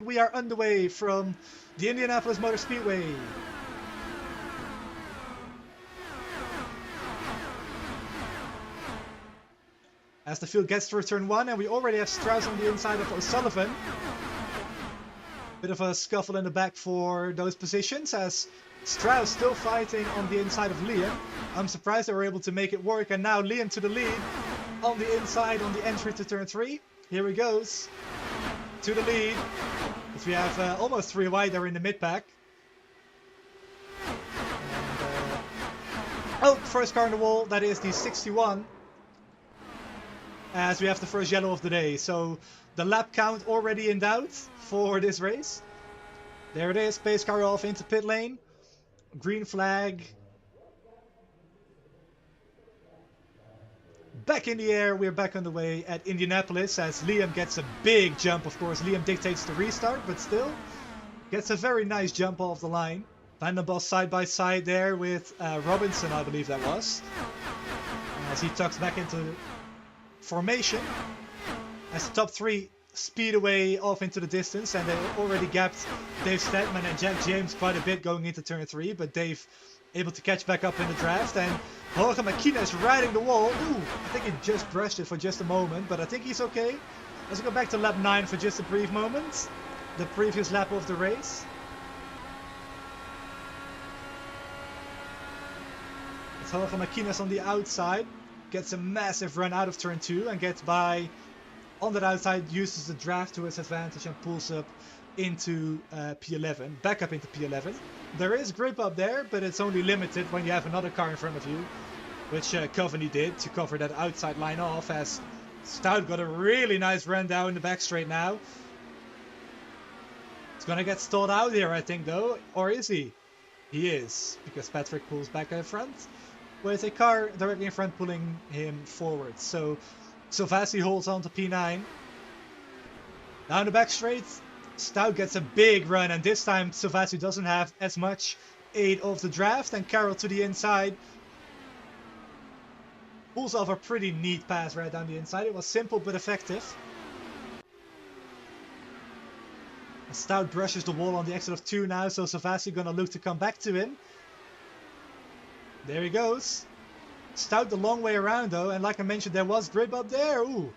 we are underway from the Indianapolis Motor Speedway. As the field gets through turn 1, and we already have Strauss on the inside of O'Sullivan. Bit of a scuffle in the back for those positions, as Strauss still fighting on the inside of Liam. I'm surprised they were able to make it work, and now Liam to the lead on the inside on the entry to turn 3. Here he goes to the lead, as we have almost 3 wide there in the mid-pack. Oh, first car on the wall, that is the 61. As we have the first yellow of the day, so the lap count already in doubt for this race. There it is, pace car off into pit lane. Green flag. Back in the air, we're back on the way at Indianapolis as Liam gets a big jump. Of course, Liam dictates the restart, but still gets a very nice jump off the line. Van den Bos side by side there with Robinson, I believe that was. As he tucks back into formation. As the top 3 speed away off into the distance, and they already gapped Dave Stedman and Jack James quite a bit going into turn 3, but Dave able to catch back up in the draft, and Jorge Marquinez riding the wall. Ooh, I think he just brushed it for just a moment, but I think he's okay. Let's go back to lap 9 for just a brief moment. The previous lap of the race. It's Jorge Marquinez on the outside. Gets a massive run out of turn 2 and gets by on that outside, uses the draft to his advantage and pulls up into P11, back up into P11. There is grip up there, but it's only limited when you have another car in front of you, which Coveney did to cover that outside line off, as Stout got a really nice run down the back straight now. He's gonna get stalled out here, I think, though, or is he? He is, because Patrick pulls back in front, with a car directly in front pulling him forward. So Silvassi holds on to P9. Down the back straight, Stout gets a big run, and this time Silvassi doesn't have as much aid of the draft, and Carroll to the inside pulls off a pretty neat pass right down the inside. It was simple but effective. And Stout brushes the wall on the exit of 2 now, so Silvassi gonna look to come back to him. There he goes. Stout the long way around though, and like I mentioned, there was grip up there. Ooh.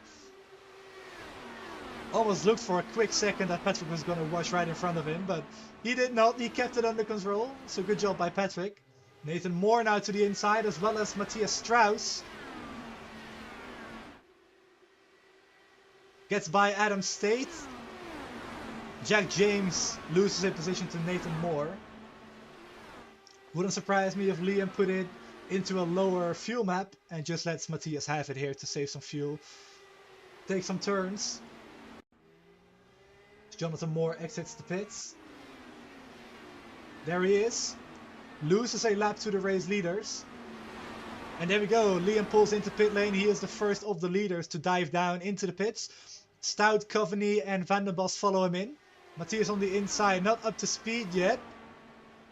Almost looked for a quick second that Patrick was going to wash right in front of him, but he did not. He kept it under control, so good job by Patrick. Nathan Moore now to the inside, as well as Matthias Strauss. Gets by Adam State. Jack James loses a position to Nathan Moore. Wouldn't surprise me if Liam put it into a lower fuel map and just lets Matthias have it here to save some fuel. Take some turns. Jonathan Moore exits the pits. There he is. Loses a lap to the race leaders. And there we go. Liam pulls into pit lane. He is the first of the leaders to dive down into the pits. Stout, Coveney and Van den Bos follow him in. Matthias on the inside, not up to speed yet.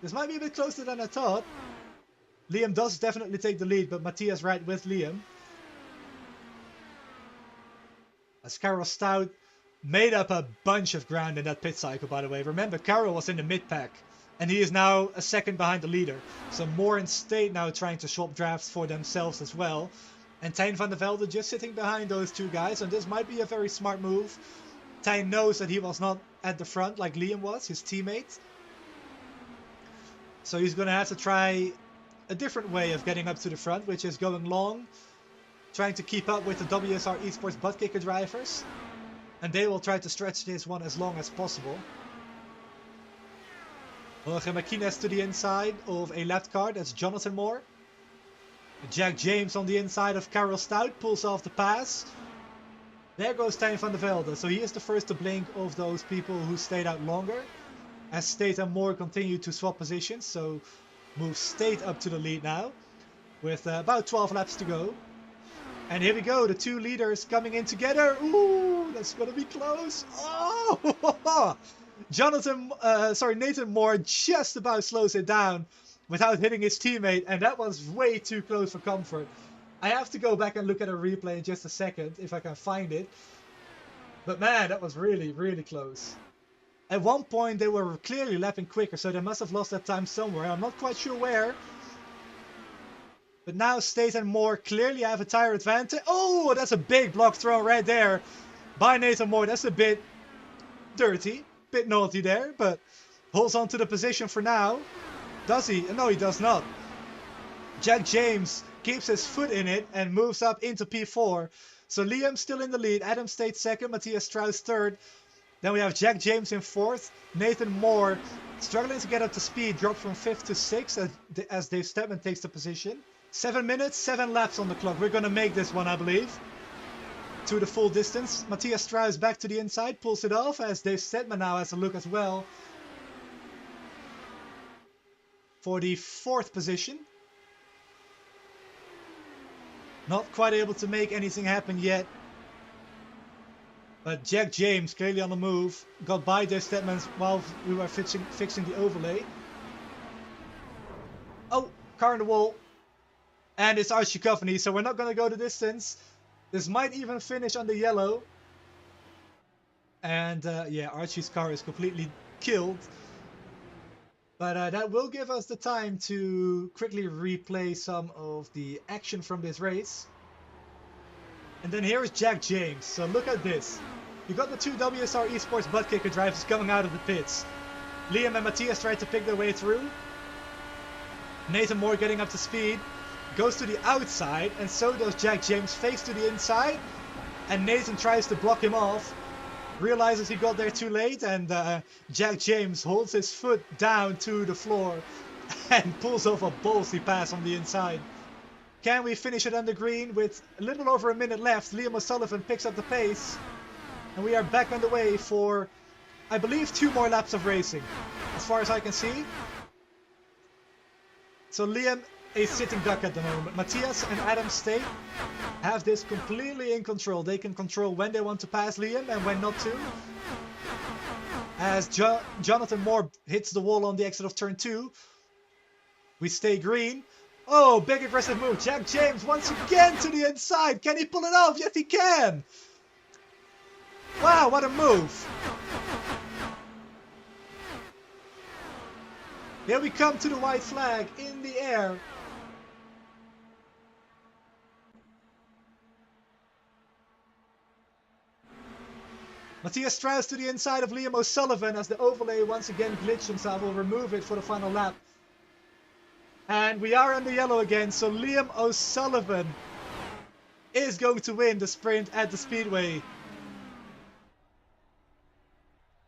This might be a bit closer than I thought. Liam does definitely take the lead, but Matthias right with Liam. As Carroll Stout made up a bunch of ground in that pit cycle, by the way. Remember, Carroll was in the mid-pack, and he is now a second behind the leader. So Moore and State now trying to swap drafts for themselves as well. And Tijn van der Velde just sitting behind those 2 guys, and this might be a very smart move. Tijn knows that he was not at the front like Liam was, his teammate. So he's going to have to try a different way of getting up to the front, which is going long, trying to keep up with the WSR eSports butt kicker drivers, and they will try to stretch this one as long as possible. Jorge Marquinez to the inside of a left car, that's Jonathan Moore. Jack James on the inside of Carroll Stout pulls off the pass. There goes Tijn van der Velde, so he is the first to blink of those people who stayed out longer. As State and Moore continue to swap positions, so move State up to the lead now, with about 12 laps to go. And here we go, the 2 leaders coming in together. Ooh, that's gonna be close. Oh, Nathan Moore just about slows it down without hitting his teammate, and that was way too close for comfort. I have to go back and look at a replay in just a second if I can find it. But man, that was really, really close. At one point, they were clearly lapping quicker, so they must have lost that time somewhere. I'm not quite sure where. But now State and Moore clearly have a tire advantage. Oh, that's a big block throw right there by Nathan Moore. That's a bit dirty, bit naughty there, but holds on to the position for now. Does he? No, he does not. Jack James keeps his foot in it and moves up into P4. So Liam still in the lead. Adam State second. Matthias Strauss third. Then we have Jack James in fourth. Nathan Moore struggling to get up to speed. Dropped from fifth to sixth as Dave Stedman takes the position. 7 minutes, 7 laps on the clock. We're going to make this one, I believe. To the full distance. Matthias Strauss back to the inside. Pulls it off as Dave Stedman now has a look as well. For the fourth position. Not quite able to make anything happen yet. But Jack James clearly on the move. Got by Dave Stedman while we were fixing the overlay. Oh, car in the wall. And it's Archie Coveney, so we're not going to go the distance. This might even finish on the yellow. And yeah, Archie's car is completely killed. But that will give us the time to quickly replay some of the action from this race. And then here is Jack James. So look at this. You got the two WSR eSports butt kicker drivers coming out of the pits. Liam and Matthias try to pick their way through. Nathan Moore getting up to speed. Goes to the outside, and so does Jack James, face to the inside. And Nathan tries to block him off. Realizes he got there too late, and Jack James holds his foot down to the floor and pulls off a ballsy pass on the inside. Can we finish it on the green with a little over a minute left? Liam O'Sullivan picks up the pace, and we are back on the way for, I believe, 2 more laps of racing, as far as I can see. So Liam, a sitting duck at the moment. Matthias and Adam State have this completely in control. They can control when they want to pass Liam and when not to. As Jonathan Moore hits the wall on the exit of turn 2. We stay green. Oh, big aggressive move. Jack James once again to the inside. Can he pull it off? Yes, he can. Wow, what a move. Here we come to the white flag in the air. Matthias Strauss to the inside of Liam O'Sullivan as the overlay once again glitched himself. We'll remove it for the final lap. And we are on the yellow again, so Liam O'Sullivan is going to win the sprint at the Speedway.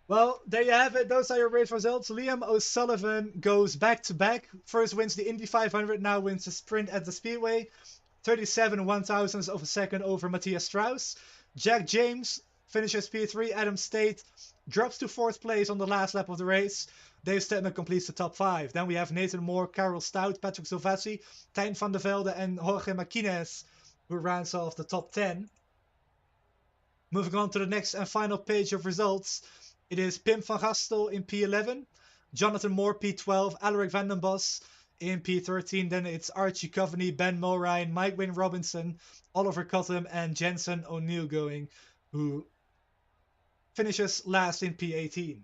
Well, there you have it. Those are your race results. Liam O'Sullivan goes back-to-back. First wins the Indy 500, now wins the sprint at the Speedway. 37 1/1000ths of a second over Matthias Strauss. Jack James finishes P3. Adam State drops to 4th place on the last lap of the race. Dave Stedman completes the top 5. Then we have Nathan Moore, Karel Stout, Patrick Silvassi, Tijn van der Velde and Jorge Martinez, who rounds off the top 10. Moving on to the next and final page of results. It is Pim van Gastel in P11, Jonathan Moore P12, Alaric van den Bos in P13. Then it's Archie Coveney, Ben Mulrine, Mike Wynne Robinson, Oliver Cottam and Jensen O'Neill going, who finishes last in P18.